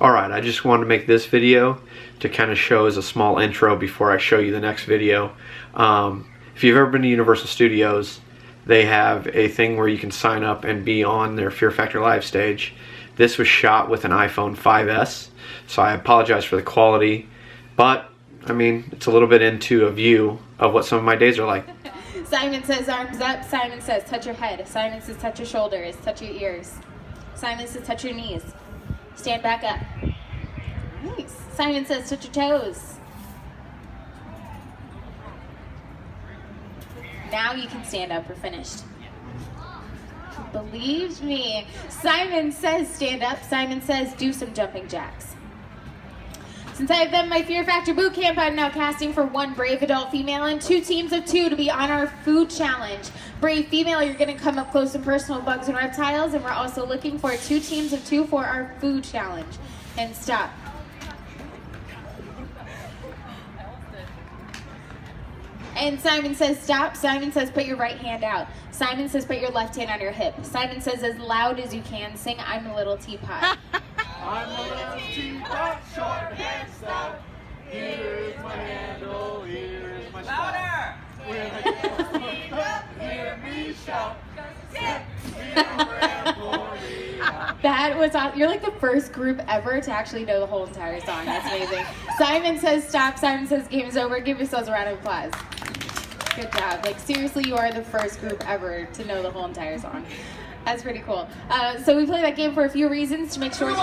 Alright, I just wanted to make this video to kind of show as a small intro before I show you the next video. If you've ever been to Universal Studios, they have a thing where you can sign up and be on their Fear Factor Live stage. This was shot with an iPhone 5S, so I apologize for the quality, but I mean, it's a little bit into a view of what some of my days are like. Simon says arms up, Simon says touch your head, Simon says touch your shoulders, touch your ears, Simon says touch your knees, stand back up. Nice. Simon says touch your toes. Now you can stand up, we're finished. Believe me. Simon says stand up, Simon says do some jumping jacks. Since I've done my Fear Factor boot camp, I'm now casting for one brave adult female and 2 teams of 2 to be on our food challenge. Brave female, you're going to come up close and personal with bugs and reptiles, and we're also looking for 2 teams of 2 for our food challenge. And stop. And Simon says stop. Simon says put your right hand out. Simon says put your left hand on your hip. Simon says as loud as you can sing I'm a Little Teapot. I'm a little teapot, short head stout. Here is my handle, here is my spout. When I get up, hear me shout. Get me around for me. That was awesome. You're like the first group ever to actually know the whole entire song. That's amazing. Simon says stop. Simon says game is over. Give yourselves a round of applause. Good job. Like seriously, you are the first group ever to know the whole entire song. That's pretty cool. So we play that game for a few reasons to make sure. Hey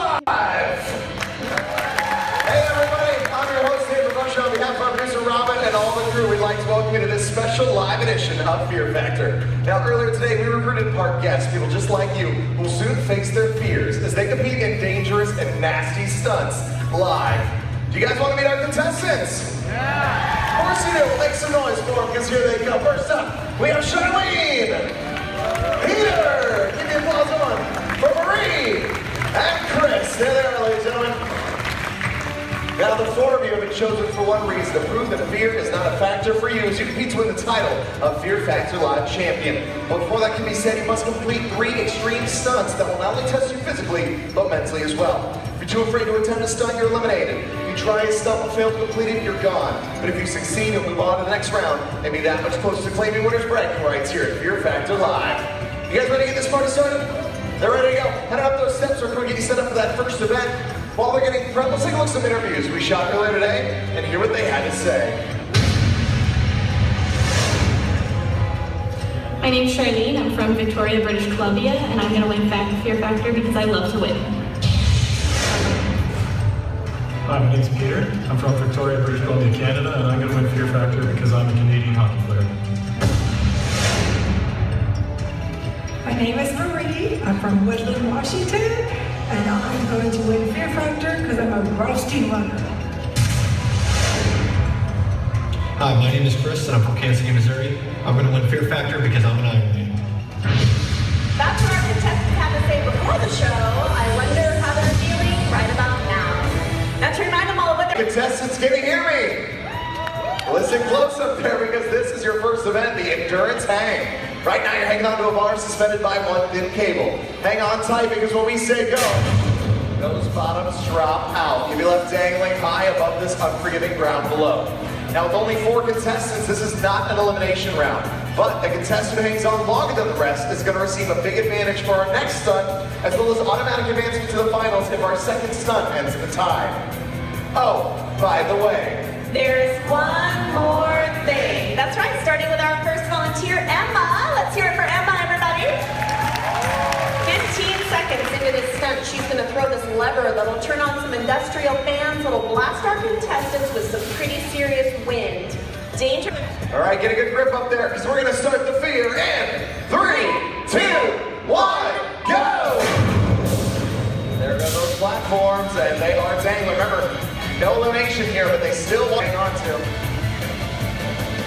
everybody, I'm your host Dave Production. On behalf of our producer Robin and all the crew, we'd like to welcome you to this special live edition of Fear Factor. Now earlier today we recruited park guests, people just like you, who will soon face their fears as they compete in dangerous and nasty stunts live. Do you guys want to meet our contestants? Yeah! Of course you do. We'll make some noise for them because here they come. First up, we have Charlene, Peter, give me applause on for Marie, and Chris. There they are, ladies and gentlemen. Now the 4 of you have been chosen for one reason, to prove that fear is not a factor for you as you compete to win the title of Fear Factor Live Champion. But before that can be said, you must complete 3 extreme stunts that will not only test you physically, but mentally as well. If you're too afraid to attempt a stunt, you're eliminated. If you try a stunt and fail to complete it, you're gone. But if you succeed, you'll move on to the next round and be that much closer to claiming winner's bragging rights here at Fear Factor Live. You guys ready to get this party started? They're ready to go. Head up those steps, we're going to get you set up for that first event. While they're getting prepped, let's take a look at some interviews we shot earlier today and hear what they had to say. My name's Charlene, I'm from Victoria, British Columbia, and I'm going to win Fear Factor because I love to win. Hi, my name's Peter. I'm from Victoria, British Columbia, Canada, and I'm going to win Fear Factor because I'm a Canadian hockey player. My name is Marie. I'm from Woodland, Washington, and I'm going to win Fear Factor because I'm a rusty runner. Hi, my name is Chris, and I'm from Kansas City, Missouri. I'm going to win Fear Factor because I'm an Ironman. That's what our contestants had to say before the show. I wonder how they're feeling right about now. Now to remind them all of what they're... Contestants, can you hear me? Listen close up there because this is your first event, the Endurance Hang. Right now you're hanging onto a bar suspended by one thin cable. Hang on tight because when we say go, those bottoms drop out. You'll be left dangling high above this unforgiving ground below. Now with only 4 contestants, this is not an elimination round. But the contestant who hangs on longer than the rest is going to receive a big advantage for our next stunt, as well as automatic advancement to the finals if our second stunt ends in a tie. Oh, by the way, There's one more thing. That's right, starting with our first volunteer, Emma. Let's hear it for Emma, everybody. 15 seconds into this stunt, she's going to throw this lever that'll turn on some industrial fans that'll blast our contestants with some pretty serious wind. Danger. All right, get a good grip up there because we're going to start the fear in 3, 2, 1, go! There go those platforms, and they are dangling. Remember, no elimination here, but they still want to hang on to.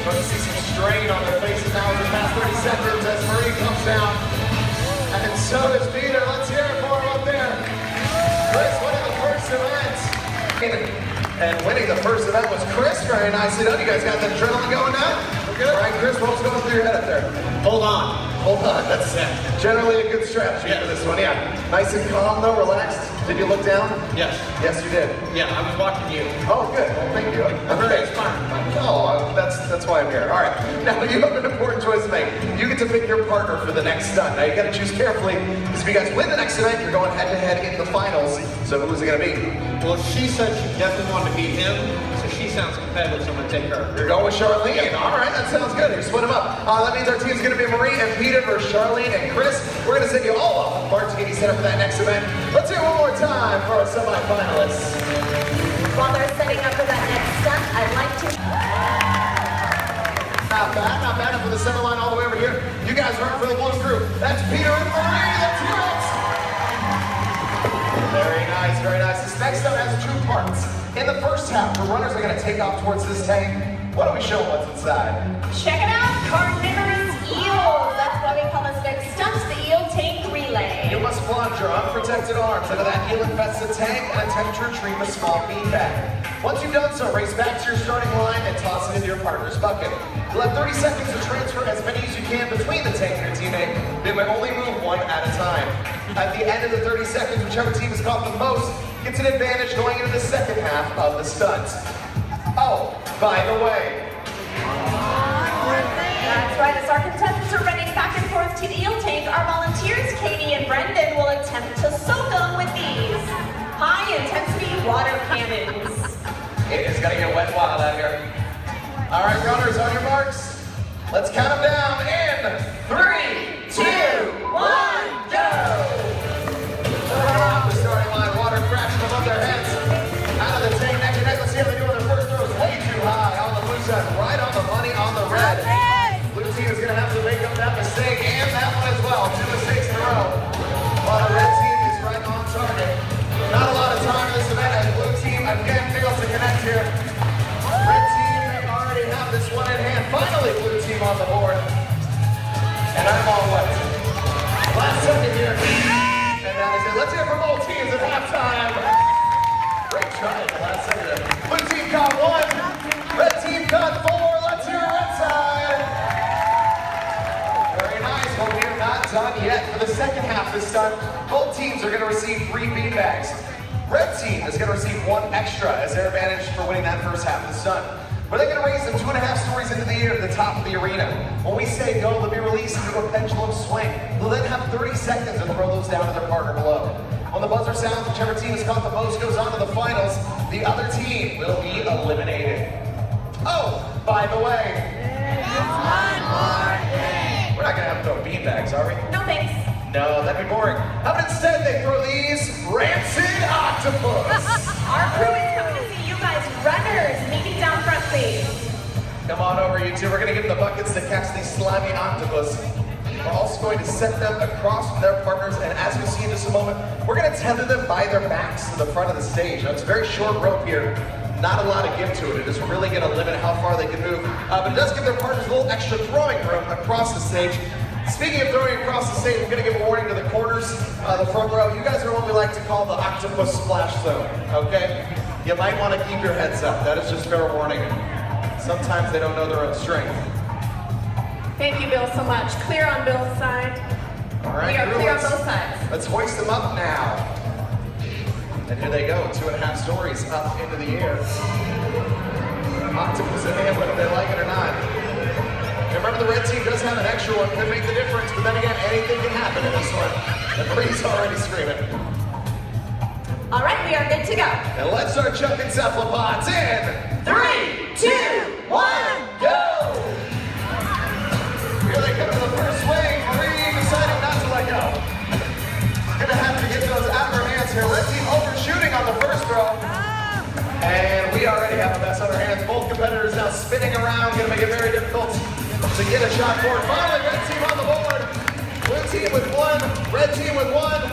Starting to see some strain on their faces now as we pass 30 seconds as Marie comes down. And so does Peter. Let's hear it for him up there. Chris winning the first event. And winning the first event was Chris. Very nicely done. You guys got the adrenaline going now? We're good. All right, Chris, what's going through your head up there? Hold on. Hold on. That's generally a good strategy for this one. Yeah. Nice and calm though, relaxed. Did you look down? Yes. Yes, you did. Yeah, I was watching you. Oh, good. Well, thank you. I'm very inspired. Oh, that's why I'm here. All right. Now, you have an important choice to make. You get to pick your partner for the next stunt. Now, you got to choose carefully, because if you guys win the next event, you're going head-to-head in the finals. So who's it going to be? Well, she said she definitely wanted to beat him, so she sounds competitive, so I'm going to take her. You're going with Charlene. All right, that sounds good. You split them up. That means our team's going to be Marie and Peter versus Charlene and Chris. We're going to send you all off the park to get you set up for that next event. Let's hear it one more time for our semi-finalists. While they're setting up for that next stunt, I'd like to... Not bad. For the center line all the way over here. You guys run for the blue group. That's Peter and Marie. Let's hear it. Very nice, very nice. This next stunt has two parts. In the first half, the runners are going to take off towards this tank. Why don't we show them what's inside? Check it out, carnivorous eels. That's why we call this next stunt the eel tank relay. You must plunge your unprotected arms into that eel-infested tank and attempt to retrieve a small beanbag. Once you've done so, race back to your starting line and toss it into your partner's bucket. You'll have 30 seconds to transfer as many as you can between the tank and your teammate. They may only move one at a time. At the end of the 30 seconds, whichever team has caught the most gets an advantage going into the second half of the stunt. Oh, by the way. That's right, as our contestants are running back and forth to the eel tank, our volunteers, Katie and Brendan, will attempt to soak them with these high-intensity water cannons. It is gonna get wet wild out here. All right, runners, on your marks. Let's count them down in 3, 2, 1, go! Off the starting line, water crashing above their heads. Out of the tank, neck to neck. Let's see how they do on their first throws. Way too high on the blue side, right on the money on the red. Blue team is gonna have to make up that mistake and that one as well. 2 mistakes in a row. While the red team is right on target. Not a lot of time in this event as blue team again fails to connect here. Red team may already have this one in hand. Finally, blue team on the board. And I'm on what? Last second here. And that is it. Let's hear from both teams at halftime. Great try at the last second. Blue team caught 1. Red team caught 4. Let's hear red side. Very nice, but we are not done yet. For the second half of this stunt, both teams are going to receive 3 beanbags. Red team is going to receive 1 extra as their advantage for winning that first half of the stunt. But they're going to raise them 2.5 stories into the air at the top of the arena. When we say go, they'll be released into a pendulum swing. They'll then have 30 seconds to throw those down to their partner below. When the buzzer sounds, whichever team has caught the most goes on to the finals. The other team will be eliminated. Oh, by the way, There's one more thing. we're not going to have to throw beanbags, are we? No thanks. No, that'd be boring. How about instead they throw these rancid octopus? Our crew is coming to see you guys runners meeting down front, please. Come on over, you two. We're going to give them the buckets to catch these slimy octopus. We're also going to set them across from their partners, and as you'll see in just a moment, we're going to tether them by their backs to the front of the stage. Now, it's a very short rope here. Not a lot of give to it. It is really going to limit how far they can move. But it does give their partners a little extra throwing room across the stage. Speaking of throwing across the stage, I'm going to give a warning to the corners, the front row. You guys are what we like to call the octopus splash zone, okay? You might want to keep your heads up. That is just fair warning. Sometimes they don't know their own strength. Thank you, Bill, so much. Clear on Bill's side. All right, We are clear on both sides. Let's hoist them up now. And here they go, 2.5 stories up into the air. Octopus in hand, whether they like it or not. And remember, the red team does have an extra one, could make the difference, but then again, anything can happen in this one. The breeze already screaming. All right, we are good to go. And let's start chucking cephalopods in 3, 2, 1, go! Here they come to the first swing. Marie deciding not to let go. Gonna have to get those out of her hands here. Red team overshooting on the first throw. And we already have a mess on our hands. Both competitors now spinning around, gonna make it very difficult to get a shot forward. Finally, red team on the board. Blue team with 1, red team with 1.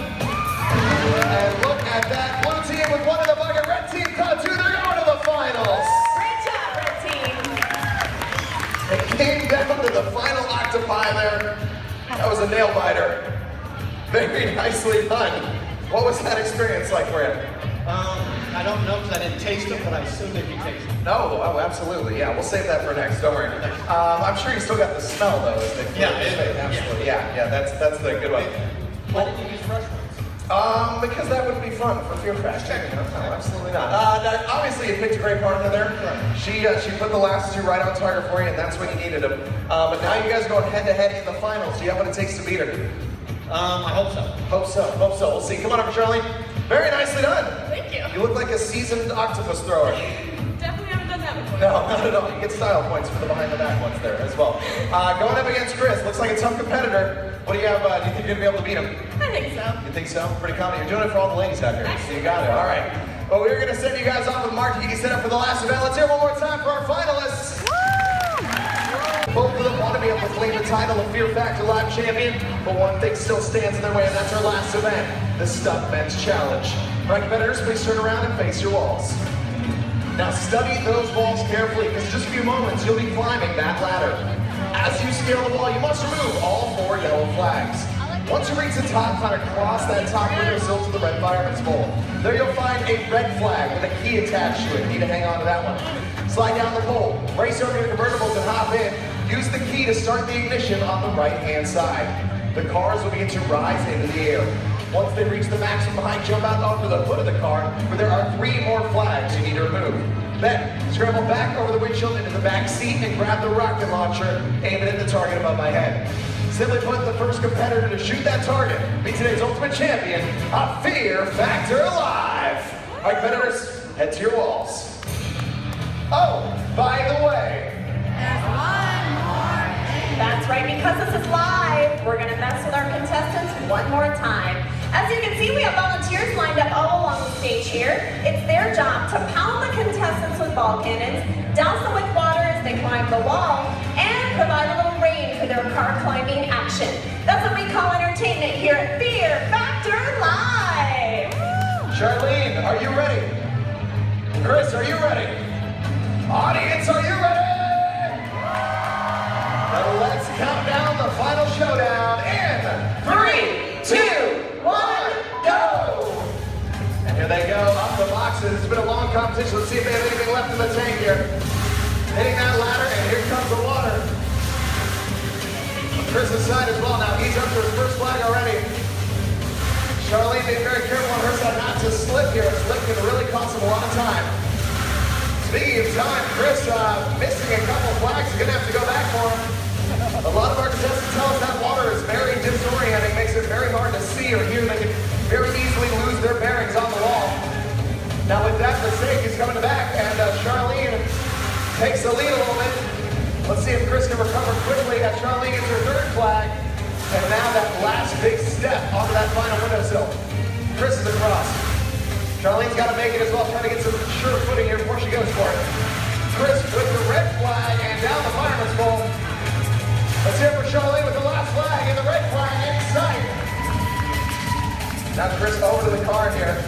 And look at that, blue team with 1 in the bucket. Red team caught 2, they're going to the finals. Great job, red team. It came down to the final octopi there. That was a nail biter. Very nicely done. What was that experience like for you? I don't know because I didn't taste them, but I assume they'd be tasty. No, oh, absolutely. Yeah, we'll save that for next. Don't worry. I'm sure you still got the smell though. Yeah, absolutely. Yeah, that's the good one. Why didn't you use fresh ones? Because that wouldn't be fun for Fear Factor. No, absolutely not. Obviously, you picked a great partner there. She put the last two right on target for you, and that's when you needed them. But now you guys are going head-to-head in the finals. Do you have what it takes to beat her? I hope so. Hope so. We'll see. Come on up, Charlie. Very nicely done. Thank you. You look like a seasoned octopus thrower. Definitely haven't done that before. No, not at all. You get style points for the behind-the-back ones there as well. Going up against Chris. Looks like a tough competitor. What do you have? Do you think you're going to be able to beat him? I think so. You think so? Pretty confident. You're doing it for all the ladies out here, so you got it. All right. Well, we're going to send you guys off with Mark to get you set up for the last event. Let's hear one more time for our finalists. Both of them want to be able to claim the title of Fear Factor Live Champion, but one thing still stands in their way, and that's our last event, the Stunt Men's Challenge. All right, competitors, please turn around and face your walls. Now study those walls carefully, because in just a few moments, you'll be climbing that ladder. As you scale the wall, you must remove all 4 yellow flags. Once you reach the top, kind of cross that top windowsill to the red fireman's pole. There you'll find a red flag with a key attached to it. You need to hang on to that one. Slide down the pole, race over to the convertibles and hop in. Use the key to start the ignition on the right-hand side. The cars will begin to rise into the air. Once they reach the maximum height, jump out onto the hood of the car, where there are 3 more flags you need to remove. Then, scramble back over the windshield into the back seat and grab the rocket launcher, aim it at the target above my head. Simply put, the first competitor to shoot that target be today's ultimate champion of Fear Factor Live. All right, competitors, head to your walls. Oh, by the way, There's one more thing. That's right, because this is live, we're going to mess with our contestants one more time. As you can see, we have volunteers lined up all along the stage here. It's their job to pound the contestants with ball cannons, douse them with water as they climb the wall, and provide a little rain for their car climbing action. That's what we call entertainment here at Fear Factor Live. Charlene, are you ready? Chris, are you ready? Audience, are you ready? Now let's count down the final showdown in 3, 2, 1, go! And here they go, up the boxes. It's been a long competition. Let's see if they have anything left in the tank here. Hitting that ladder, and here comes the water. On Chris's side as well. Now he's up to his first flag already. Charlene, be very careful on her side not to slip here. A slip can really cost him a lot of time. Speaking of time, Chris missing a couple flags. He's going to have to go back for him. A lot of our contestants tell us that water is very disorienting, makes it very hard to see or hear. They can very easily lose their bearings on the wall. Now with that mistake, he's coming back, and Charlene takes the lead a little bit. Let's see if Chris can recover quickly as Charlene gets her 3rd flag. And now that last big step onto that final windowsill. Chris is across. Charlene's got to make it as well, trying to get some sure footing here before she goes for it. Chris with the red flag and down the fireman's pole. Let's hear it for Charlene with the last flag and the red flag in sight. Now Chris over to the car here.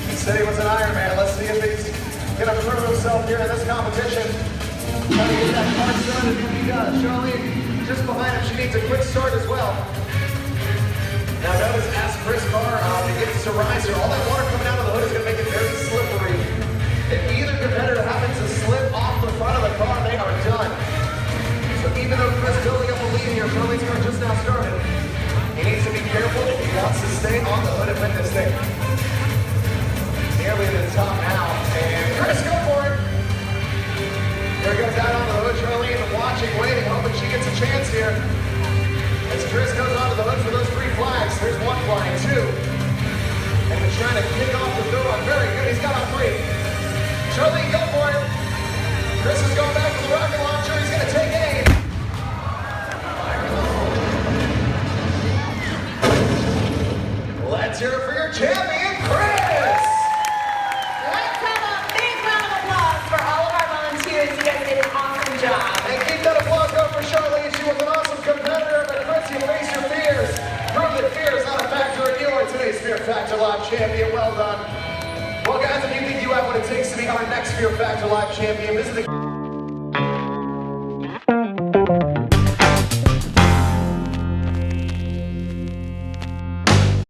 He said he was an Iron Man. Let's see if he's going to prove himself here in this competition. Trying to get that car started, and he does. Charlene just behind him. She needs a quick start as well. Now notice as Chris' car begins to rise here, all that water coming out of the hood is going to make it very slippery. If either competitor happens to slip off the front of the car, they are done. So even though Chris building up a lead here, Charlene's car just now started. He needs to be careful if he wants to stay on the hood and win this thing. Nearly to the top now, and Chris, go for it! Here goes out on the hood, Charlene watching, waiting, hoping she gets a chance here. As Chris goes onto the hood for those 3 flags, there's 1 flying, 2. And he's trying to kick off the third one. Very good, he's got on 3. Charlene, go for it! Chris is going back to the rocket launcher, he's going to take aim. Let's hear it for your champion, Chris! Let's have a big round of applause for all of our volunteers. You guys did an awesome job. And keep that applause going for Charlene. She was an awesome competitor, but Chris, you face your fears. Prove that fear is not a factor, and you are today's Fear Factor Live champion. Well done. Well, guys, if you think you have what it takes to be our next Fear Factor Live champion, visit the...